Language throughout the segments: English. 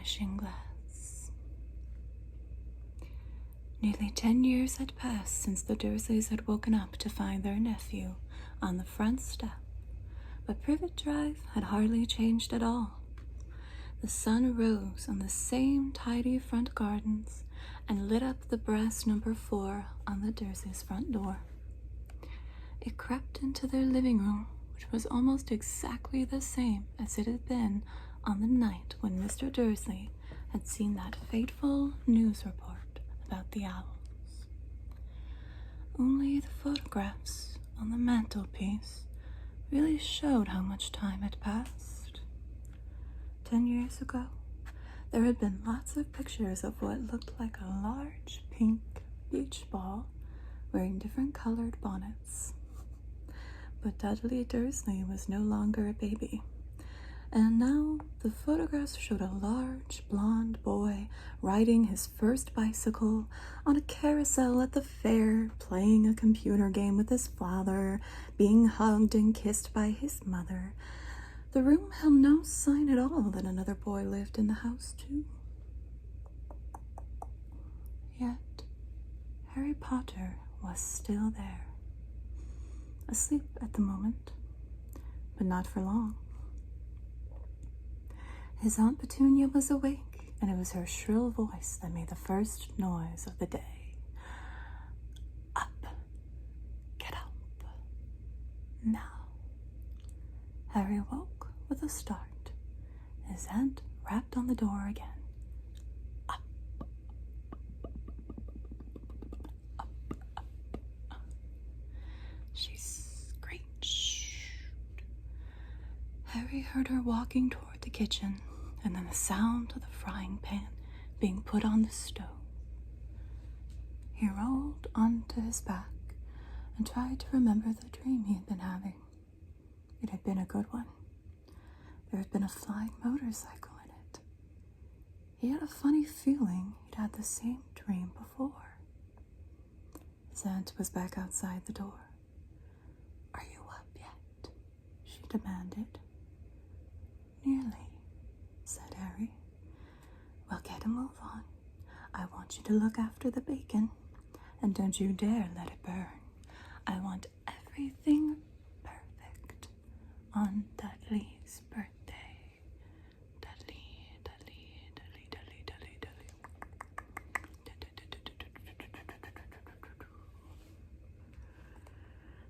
vanishing glass. Nearly 10 years had passed since the Dursleys had woken up to find their nephew on the front step, but Privet Drive had hardly changed at all. The sun rose on the same tidy front gardens and lit up the brass number 4 on the Dursleys' front door. It crept into their living room, which was almost exactly the same as it had been on the night when Mr. Dursley had seen that fateful news report about the owls. Only the photographs on the mantelpiece really showed how much time had passed. 10 years ago, there had been lots of pictures of what looked like a large pink beach ball wearing different colored bonnets. But Dudley Dursley was no longer a baby, and now the photographs showed a large blonde boy riding his first bicycle on a carousel at the fair, playing a computer game with his father, being hugged and kissed by his mother. The room held no sign at all that another boy lived in the house too. Yet Harry Potter was still there. Asleep at the moment, but not for long. His Aunt Petunia was awake, and it was her shrill voice that made the first noise of the day. Up, get up, now. Harry woke with a start. His aunt rapped on the door again. Up, up, up. She screeched. Harry heard her walking toward the kitchen, and then the sound of the frying pan being put on the stove. He rolled onto his back and tried to remember the dream he had been having. It had been a good one. There had been a flying motorcycle in it. He had a funny feeling he'd had the same dream before. His aunt was back outside the door. "Are you up yet?" she demanded. "Nearly," said Harry. "Well, get a move on. I want you to look after the bacon, and don't you dare let it burn. I want everything perfect on Dudley's birthday. Dudley, Dudley, Dudley, Dudley, Dudley, Dudley."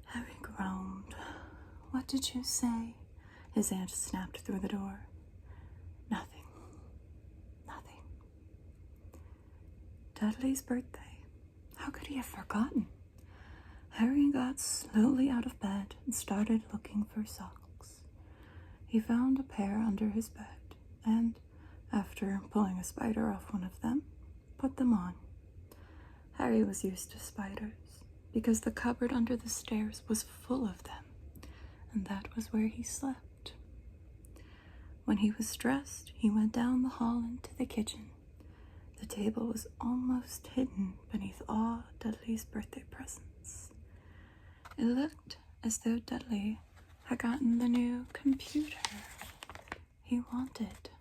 Harry groaned. "What did you say?" His aunt snapped through the door. "Nothing. Nothing." Dudley's birthday. How could he have forgotten? Harry got slowly out of bed and started looking for socks. He found a pair under his bed and, after pulling a spider off one of them, put them on. Harry was used to spiders because the cupboard under the stairs was full of them, and that was where he slept. When he was dressed, he went down the hall into the kitchen. The table was almost hidden beneath all Dudley's birthday presents. It looked as though Dudley had gotten the new computer he wanted.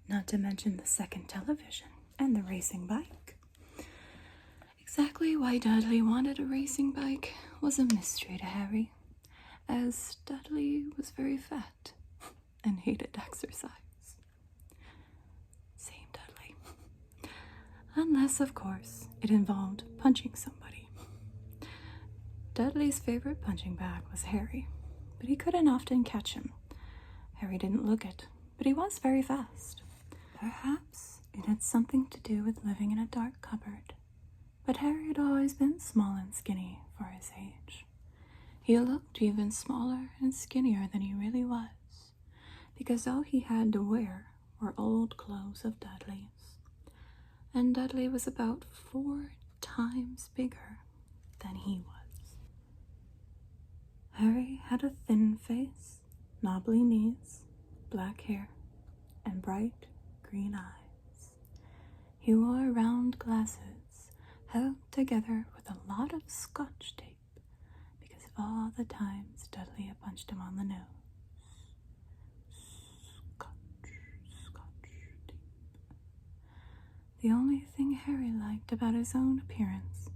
Not to mention the second television and the racing bike. Exactly why Dudley wanted a racing bike was a mystery to Harry, as Dudley was very fat and hated exercise. Same Dudley. Unless, of course, it involved punching somebody. Dudley's favorite punching bag was Harry, but he couldn't often catch him. Harry didn't look it, but he was very fast. Perhaps it had something to do with living in a dark cupboard, but Harry had always been small and skinny for his age. He looked even smaller and skinnier than he really was, because all he had to wear were old clothes of Dudley's, and Dudley was about 4 times bigger than he was. Harry had a thin face, knobbly knees, black hair, and bright green eyes. He wore round glasses, held together with a lot of scotch tape because of all the times Dudley had punched him on the nose. Scotch tape. The only thing Harry liked about his own appearance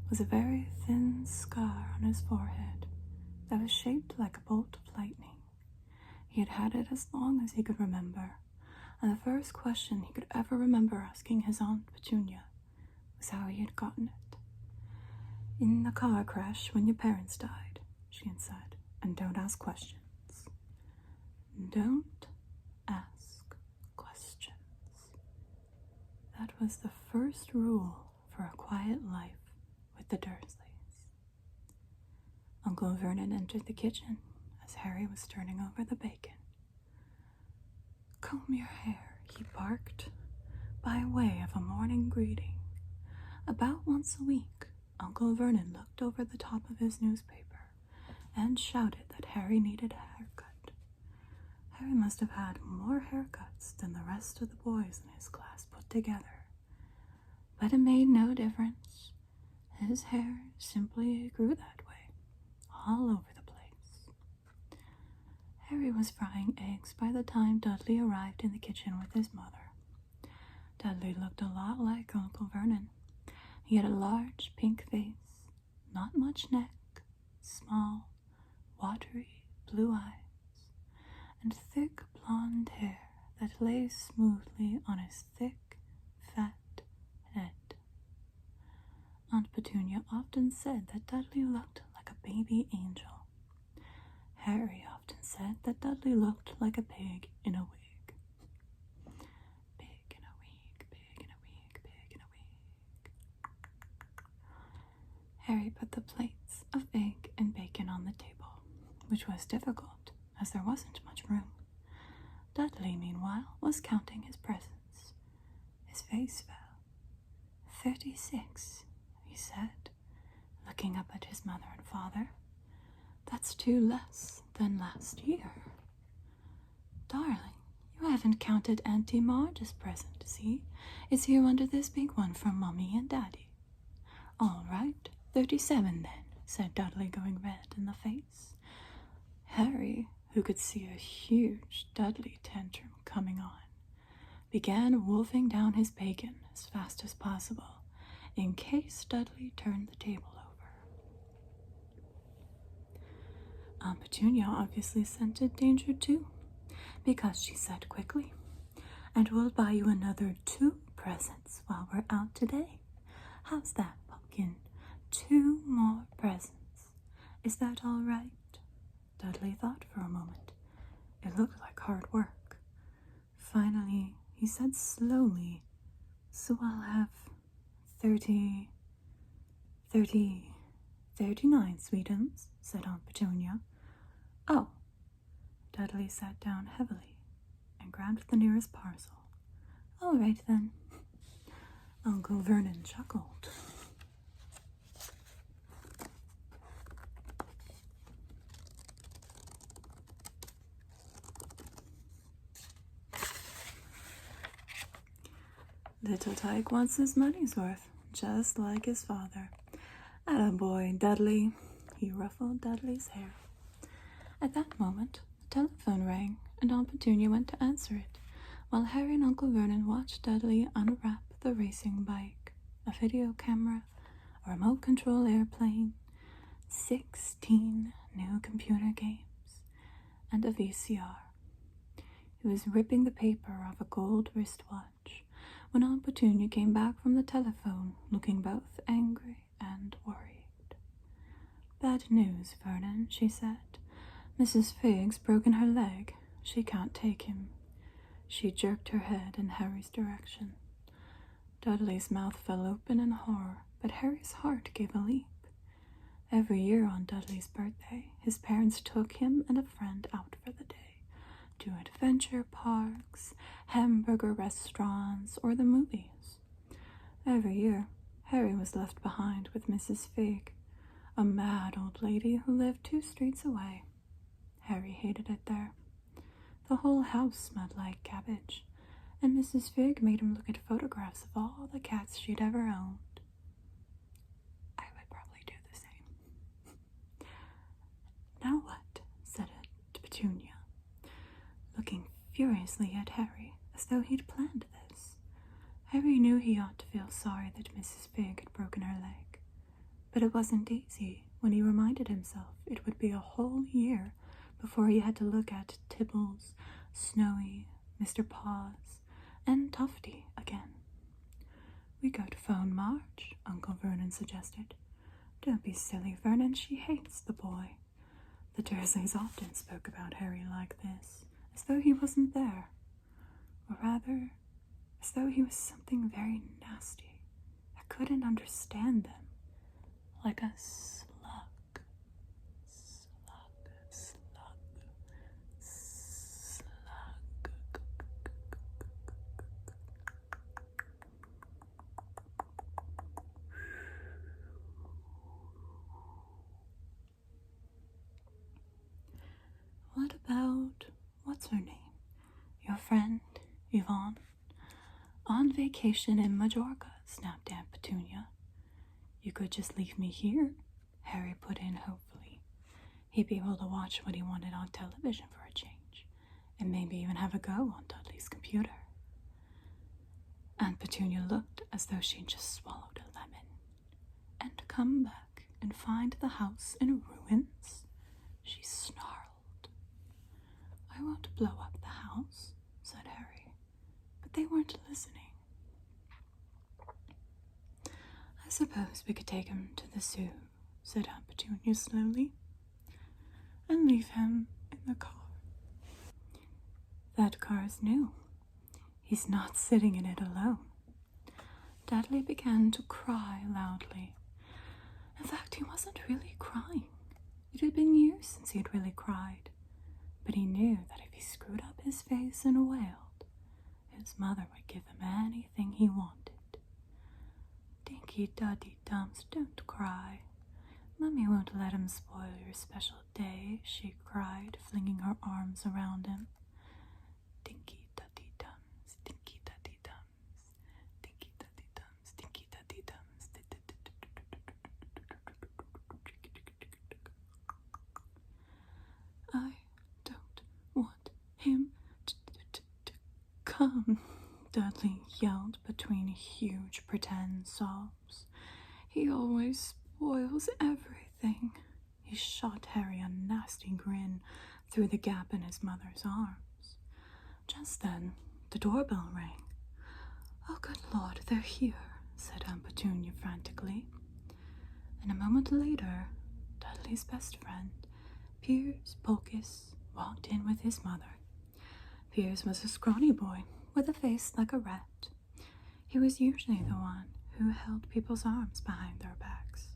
was a very thin scar on his forehead that was shaped like a bolt of lightning. He had had it as long as he could remember, and the first question he could ever remember asking his Aunt Petunia was how he had gotten it. "In the car crash when your parents died," she had said, "and don't ask questions. Don't ask questions." That was the first rule for a quiet life with the Dursleys. Uncle Vernon entered the kitchen as Harry was turning over the bacon. "Comb your hair," he barked, by way of a morning greeting. About once a week, Uncle Vernon looked over the top of his newspaper and shouted that Harry needed a haircut. Harry must have had more haircuts than the rest of the boys in his class put together. But it made no difference. His hair simply grew that way, all over the place. Harry was frying eggs by the time Dudley arrived in the kitchen with his mother. Dudley looked a lot like Uncle Vernon. He had a large pink face, not much neck, small, watery blue eyes, and thick blonde hair that lay smoothly on his thick, fat head. Aunt Petunia often said that Dudley looked like a baby angel. Harry often said that Dudley looked like a pig in a wig. Pig in a wig, pig in a wig, pig in a wig. Harry put the plates of egg and bacon on the table, which was difficult, as there wasn't much room. Dudley, meanwhile, was counting his presents. His face fell. 36, he said, looking up at his mother and father. "That's 2 less than last year." "Darling, you haven't counted Auntie Marge's present, see? It's here under this big one from Mummy and Daddy." "All right, 37 then," said Dudley, going red in the face. Harry, who could see a huge Dudley tantrum coming on, began wolfing down his bacon as fast as possible, in case Dudley turned the table over. Aunt Petunia obviously scented danger too, because she said quickly, "And we'll buy you another 2 presents while we're out today. How's that, Pumpkin? 2 more presents. Is that all right?" Dudley thought for a moment. It looked like hard work. Finally, he said slowly, "So I'll have 39 sweetums," said Aunt Petunia. "Oh." Dudley sat down heavily and grabbed the nearest parcel. "All right, then." Uncle Vernon chuckled. "Little Tyke wants his money's worth, just like his father. Attaboy, Dudley." He ruffled Dudley's hair. At that moment, the telephone rang, and Aunt Petunia went to answer it, while Harry and Uncle Vernon watched Dudley unwrap the racing bike, a video camera, a remote control airplane, 16 new computer games, and a VCR. He was ripping the paper off a gold wristwatch when Aunt Petunia came back from the telephone, looking both angry and worried. "Bad news, Vernon," she said. "Mrs. Figg's broken her leg. She can't take him." She jerked her head in Harry's direction. Dudley's mouth fell open in horror, but Harry's heart gave a leap. Every year on Dudley's birthday, his parents took him and a friend out for the day, to adventure parks, hamburger restaurants, or the movies. Every year, Harry was left behind with Mrs. Figg, a mad old lady who lived 2 streets away. Harry hated it there. The whole house smelled like cabbage, and Mrs. Figg made him look at photographs of all the cats she'd ever owned. Petunia, looking furiously at Harry as though he'd planned this. Harry knew he ought to feel sorry that Mrs. Fig had broken her leg, but it wasn't easy when he reminded himself it would be a whole year before he had to look at Tibbles, Snowy, Mr. Paws, and Tufty again. "We go to phone Marge," Uncle Vernon suggested. "Don't be silly, Vernon, she hates the boy." The Dursleys often spoke about Harry like this, as though he wasn't there, or rather, as though he was something very nasty that couldn't understand them, like a slug. What about, what's her name? Your friend, Yvonne? On vacation in Majorca, snapped Aunt Petunia. "You could just leave me here," Harry put in hopefully. He'd be able to watch what he wanted on television for a change, and maybe even have a go on Dudley's computer. Aunt Petunia looked as though she'd just swallowed a lemon. "And come back and find the house in ruins?" she snarled. "I won't blow up the house," said Harry, but they weren't listening. "I suppose we could take him to the zoo," said Aunt Petunia slowly, "and leave him in the car. That car's new. He's not sitting in it alone." Dudley began to cry loudly. In fact, he wasn't really crying. It had been years since he had really cried, but he knew that if he screwed up his face and wailed, his mother would give him anything he wanted. "Dinky Duddy Dums, don't cry. Mummy won't let him spoil your special day," she cried, flinging her arms around him. "Dinky Duddy Dums, Dinky Duddy Dums, Dinky Duddy Dums, Dinky Duddy Dums." "I don't want him to come," Dudley yelled between huge pretend sobs. "He always spoils everything." He shot Harry a nasty grin through the gap in his mother's arms. Just then, the doorbell rang. "Oh, good Lord, they're here," said Aunt Petunia frantically. And a moment later, Dudley's best friend, Piers Polkiss, walked in with his mother. Piers was a scrawny boy with a face like a rat. He was usually the one who held people's arms behind their backs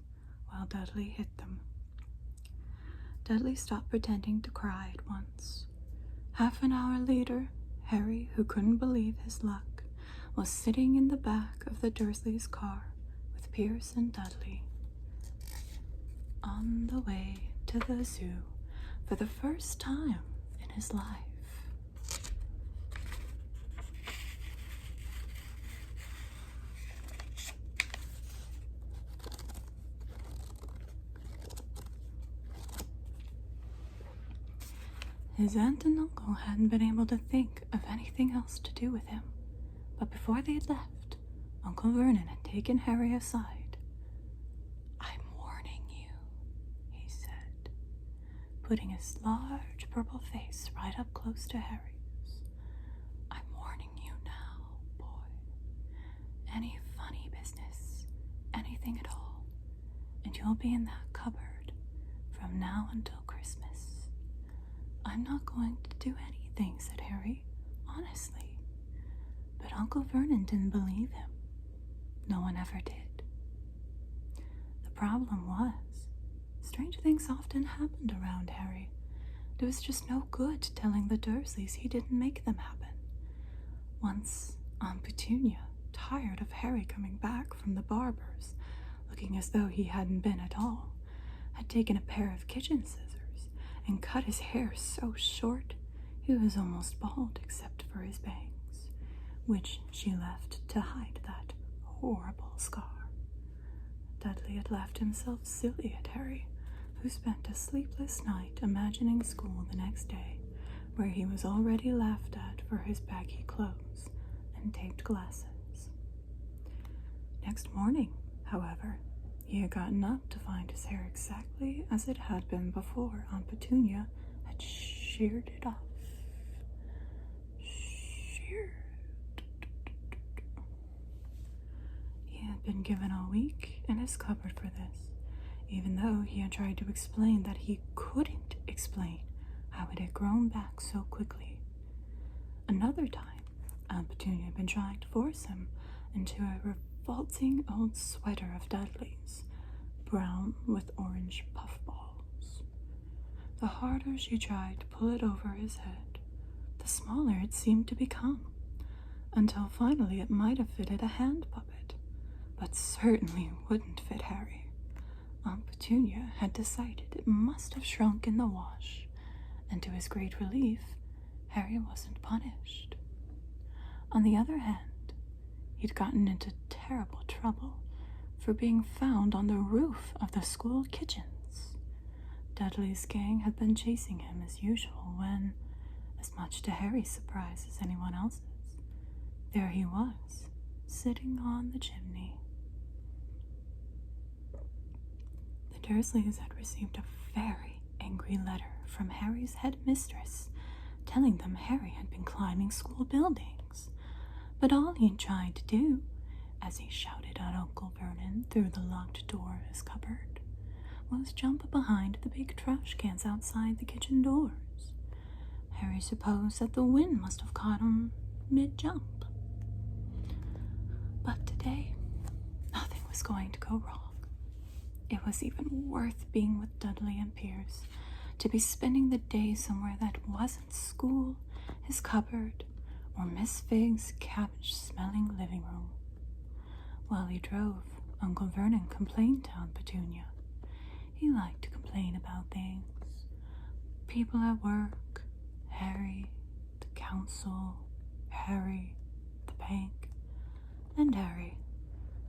while Dudley hit them. Dudley stopped pretending to cry at once. Half an hour later, Harry, who couldn't believe his luck, was sitting in the back of the Dursleys' car with Piers and Dudley, on the way to the zoo for the first time in his life. His aunt and uncle hadn't been able to think of anything else to do with him, but before they left, Uncle Vernon had taken Harry aside. "I'm warning you," he said, putting his large purple face right up close to Harry's. "I'm warning you now, boy. Any funny business, anything at all, and you'll be in that cupboard from now until Christmas." "I'm not going to do anything," said Harry, honestly. But Uncle Vernon didn't believe him. No one ever did. The problem was, strange things often happened around Harry. It was just no good telling the Dursleys he didn't make them happen. Once, Aunt Petunia, tired of Harry coming back from the barber's, looking as though he hadn't been at all, had taken a pair of kitchen scissors and cut his hair so short he was almost bald except for his bangs, which she left to hide that horrible scar. Dudley had laughed himself silly at Harry who spent a sleepless night imagining school the next day, where he was already laughed at for his baggy clothes and taped glasses. Next morning, however, he had gotten up to find his hair exactly as it had been before Aunt Petunia had sheared it off. Sheared. He had been given a week in his cupboard for this, even though he had tried to explain that he couldn't explain how it had grown back so quickly. Another time, Aunt Petunia had been trying to force him into a revolting old sweater of Dudley's, brown with orange puffballs. The harder she tried to pull it over his head, the smaller it seemed to become, until finally it might have fitted a hand puppet, but certainly wouldn't fit Harry. Aunt Petunia had decided it must have shrunk in the wash, and to his great relief, Harry wasn't punished. On the other hand, he'd gotten into terrible trouble for being found on the roof of the school kitchens. Dudley's gang had been chasing him as usual when, as much to Harry's surprise as anyone else's, there he was, sitting on the chimney. The Dursleys had received a very angry letter from Harry's headmistress, telling them Harry had been climbing school buildings, but all he'd tried to do, as he shouted at Uncle Vernon through the locked door of his cupboard, was jump behind the big trash cans outside the kitchen doors. Harry supposed that the wind must have caught him mid-jump. But today, nothing was going to go wrong. It was even worth being with Dudley and Pierce, to be spending the day somewhere that wasn't school, his cupboard, or Miss Fig's cabbage-smelling living room. While he drove, Uncle Vernon complained to Aunt Petunia. He liked to complain about things. People at work, Harry, the council, Harry, the bank, and Harry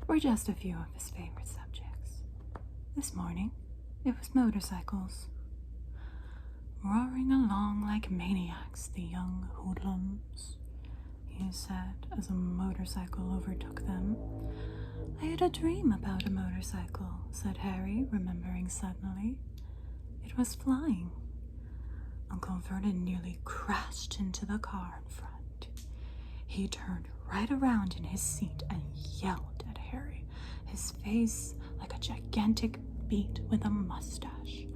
were just a few of his favorite subjects. This morning, it was motorcycles. Roaring along like maniacs, the young hoodlums, he said as a motorcycle overtook them. I had a dream about a motorcycle, said Harry, remembering suddenly. It was flying. Uncle Vernon nearly crashed into the car in front. He turned right around in his seat and yelled at Harry, his face like a gigantic beet with a mustache.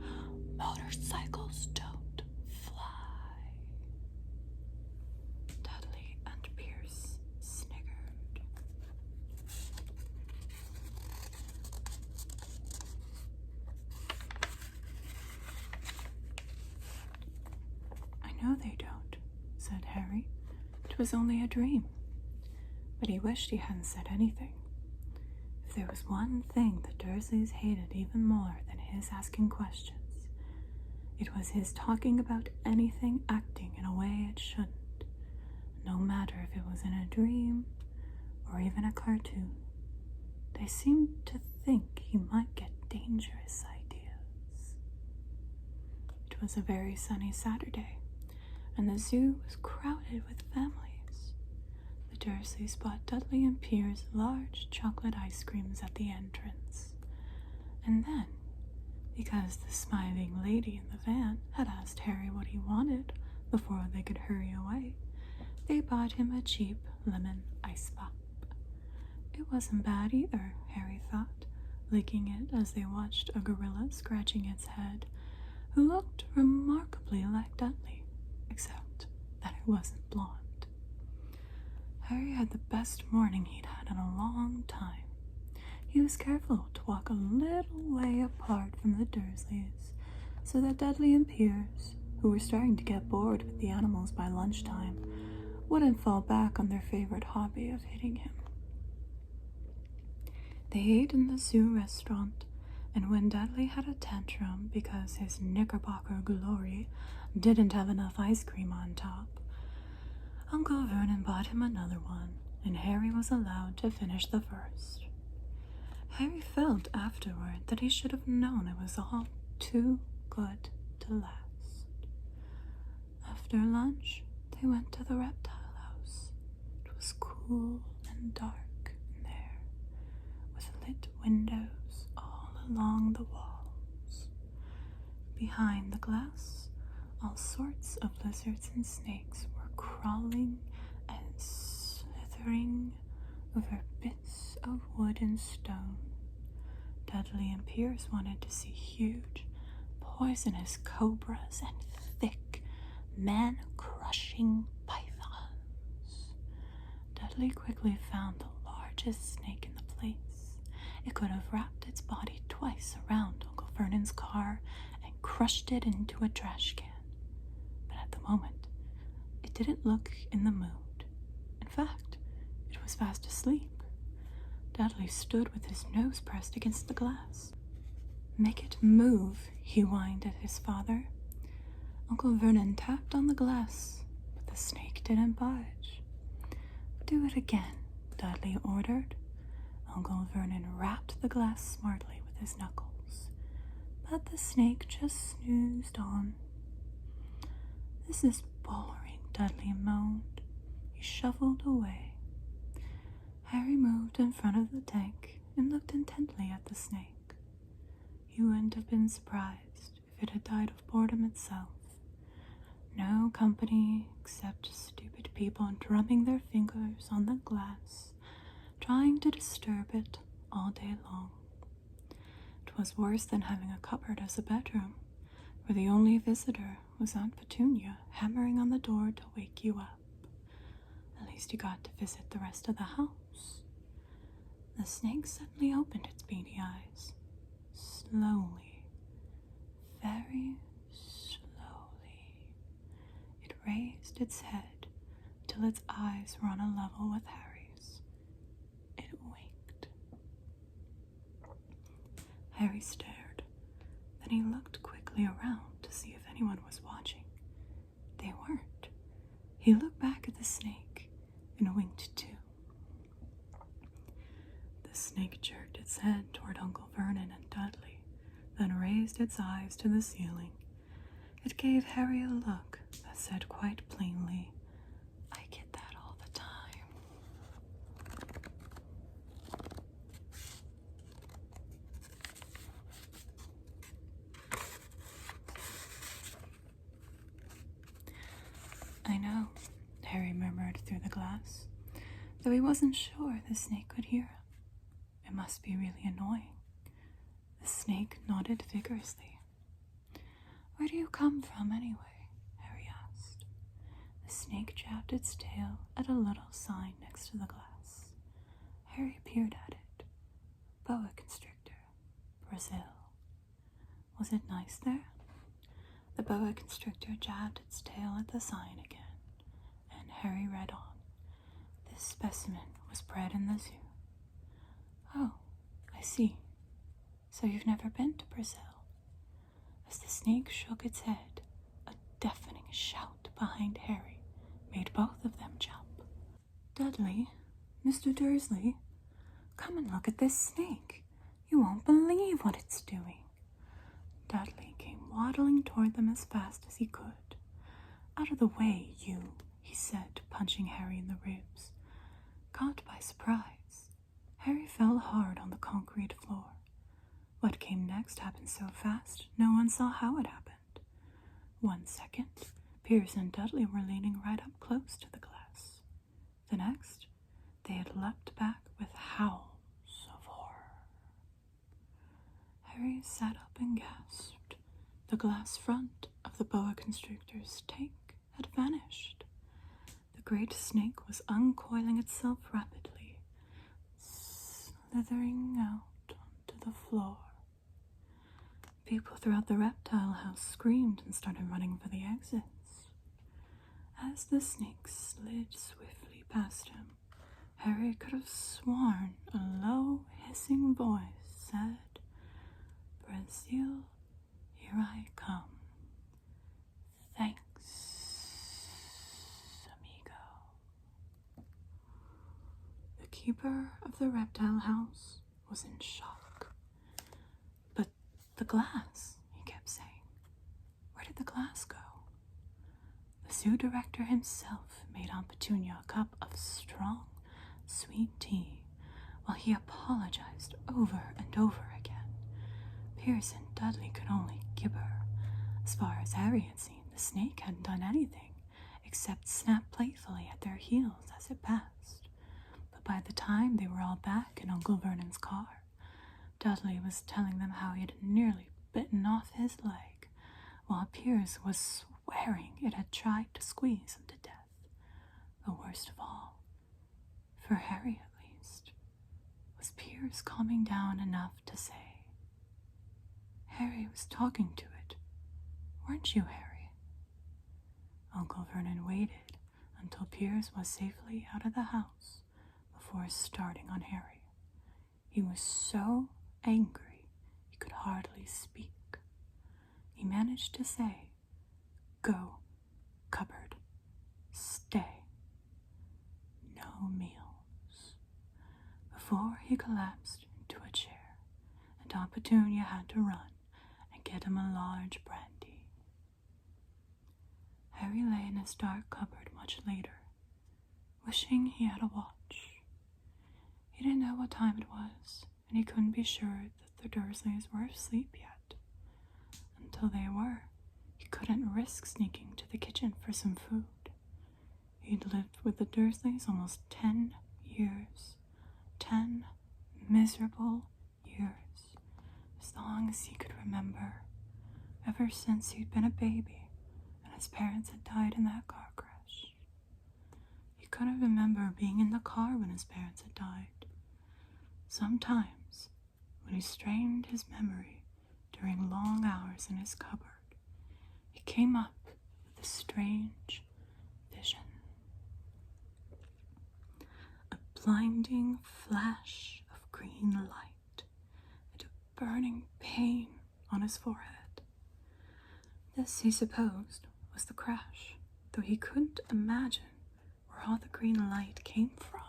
Motorcycles don't fly. Dudley and Pierce sniggered. I know they don't, said Harry. It was only a dream. But he wished he hadn't said anything. If there was one thing the Dursleys hated even more than his asking questions, it was his talking about anything acting in a way it shouldn't, no matter if it was in a dream or even a cartoon. They seemed to think he might get dangerous ideas. It was a very sunny Saturday, and the zoo was crowded with families. The Dursleys bought Dudley and Pierce large chocolate ice creams at the entrance. And then, because the smiling lady in the van had asked Harry what he wanted before they could hurry away, they bought him a cheap lemon ice pop. It wasn't bad either, Harry thought, licking it as they watched a gorilla scratching its head, who looked remarkably like Dudley, except that it wasn't blonde. Harry had the best morning he'd had in a long time. He was careful to walk a little way apart from the Dursleys, so that Dudley and Pierce, who were starting to get bored with the animals by lunchtime, wouldn't fall back on their favorite hobby of hitting him. They ate in the zoo restaurant, and when Dudley had a tantrum because his Knickerbocker glory didn't have enough ice cream on top, Uncle Vernon bought him another one, and Harry was allowed to finish the first. Harry felt afterward that he should have known it was all too good to last. After lunch, they went to the reptile house. It was cool and dark in there, with lit windows all along the walls. Behind the glass, all sorts of lizards and snakes were crawling and slithering over bits of wood and stone. Dudley and Pierce wanted to see huge, poisonous cobras and thick, man-crushing pythons. Dudley quickly found the largest snake in the place. It could have wrapped its body twice around Uncle Vernon's car and crushed it into a trash can. But at the moment, it didn't look in the mood. In fact, it was fast asleep. Dudley stood with his nose pressed against the glass. "Make it move," he whined at his father. Uncle Vernon tapped on the glass, but the snake didn't budge. "Do it again," Dudley ordered. Uncle Vernon rapped the glass smartly with his knuckles, but the snake just snoozed on. "This is boring," Dudley moaned. He shuffled away. Harry moved in front of the tank and looked intently at the snake. He wouldn't have been surprised if it had died of boredom itself. No company except stupid people drumming their fingers on the glass, trying to disturb it all day long. It was worse than having a cupboard as a bedroom, where the only visitor was Aunt Petunia hammering on the door to wake you up. At least you got to visit the rest of the house. The snake suddenly opened its beady eyes. Slowly, very slowly, it raised its head till its eyes were on a level with Harry's. It winked. Harry stared. Then he looked quickly around to see if anyone was watching. They weren't. He looked back at the snake and winked too. The snake jerked its head toward Uncle Vernon and Dudley, then raised its eyes to the ceiling. It gave Harry a look that said quite plainly, "I get that all the time." "I know," Harry murmured through the glass, though he wasn't sure the snake could hear him. It must be really annoying. The snake nodded vigorously. "Where do you come from, anyway?" Harry asked. The snake jabbed its tail at a little sign next to the glass. Harry peered at it. "Boa constrictor, Brazil." Was it nice there? The boa constrictor jabbed its tail at the sign again, and Harry read on. This specimen was bred in the zoo. "Oh, I see. So you've never been to Brazil?" As the snake shook its head, a deafening shout behind Harry made both of them jump. "Dudley, Mr. Dursley, come and look at this snake. You won't believe what it's doing." Dudley came waddling toward them as fast as he could. "Out of the way, you," he said, punching Harry in the ribs. Caught by surprise, Harry fell hard on the concrete floor. What came next happened so fast, no one saw how it happened. 1 second, Pierce and Dudley were leaning right up close to the glass. The next, they had leapt back with howls of horror. Harry sat up and gasped. The glass front of the boa constrictor's tank had vanished. The great snake was uncoiling itself rapidly, slithering out onto the floor. People throughout the reptile house screamed and started running for the exits. As the snake slid swiftly past him, Harry could have sworn a low, hissing voice said, "Brazil, here I come. Thanks, amigo." The keeper of the reptile house was in shock. "But the glass," he kept the class go? The zoo director himself made Aunt Petunia a cup of strong, sweet tea, while he apologized over and over again. Pierce and Dudley could only gibber. As far as Harry had seen, the snake hadn't done anything except snap playfully at their heels as it passed. But by the time they were all back in Uncle Vernon's car, Dudley was telling them how he had nearly bitten off his leg, while Pierce was swearing it had tried to squeeze him to death. The worst of all, for Harry at least, was Pierce calming down enough to say, "Harry was talking to it, weren't you, Harry?" Uncle Vernon waited until Pierce was safely out of the house before starting on Harry. He was so angry he could hardly speak. He managed to say, "Go, cupboard, stay, no meals," before he collapsed into a chair, and Aunt Petunia had to run and get him a large brandy. Harry lay in his dark cupboard much later, wishing he had a watch. He didn't know what time it was, and he couldn't be sure that the Dursleys were asleep yet. Until they were, he couldn't risk sneaking to the kitchen for some food. He'd lived with the Dursleys almost 10 years. 10 miserable years. As long as he could remember. Ever since he'd been a baby and his parents had died in that car crash. He couldn't remember being in the car when his parents had died. Sometimes, when he strained his memory during long hours in his cupboard, he came up with a strange vision. A blinding flash of green light and a burning pain on his forehead. This, he supposed, was the crash, though he couldn't imagine where all the green light came from.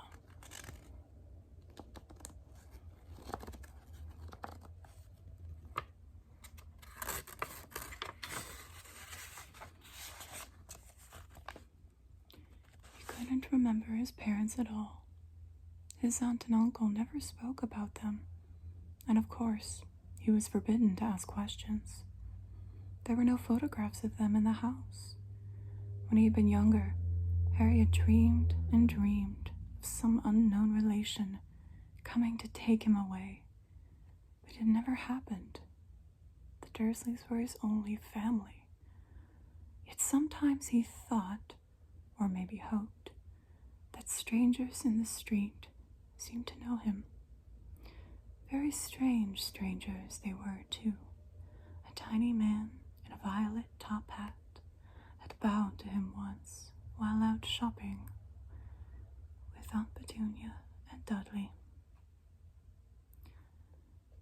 He couldn't remember his parents at all. His aunt and uncle never spoke about them, and of course, he was forbidden to ask questions. There were no photographs of them in the house. When he had been younger, Harry had dreamed and dreamed of some unknown relation coming to take him away, but it never happened. The Dursleys were his only family. Yet sometimes he thought, or maybe hoped, that strangers in the street seemed to know him. Very strange strangers they were, too. A tiny man in a violet top hat had bowed to him once while out shopping with Aunt Petunia and Dudley.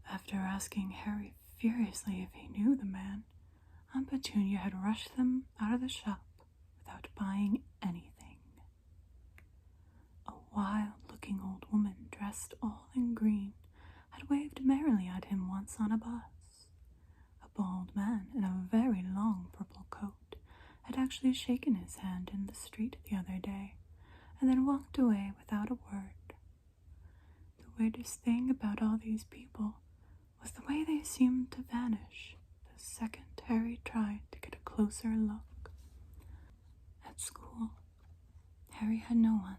After asking Harry furiously if he knew the man, Aunt Petunia had rushed them out of the shop without buying anything. A wild-looking old woman dressed all in green had waved merrily at him once on a bus. A bald man in a very long purple coat had actually shaken his hand in the street the other day, and then walked away without a word. The weirdest thing about all these people was the way they seemed to vanish the second Harry tried to get a closer look. At school, Harry had no one.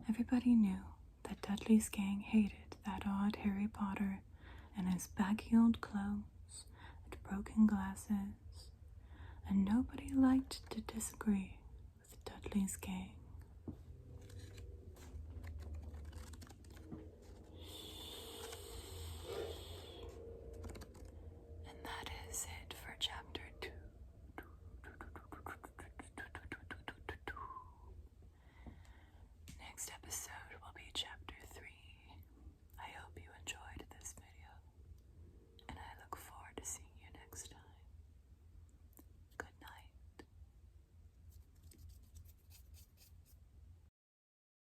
Everybody knew that Dudley's gang hated that odd Harry Potter and his baggy-old clothes and broken glasses, and nobody liked to disagree with Dudley's gang. And that is it for chapter 2. Next episode.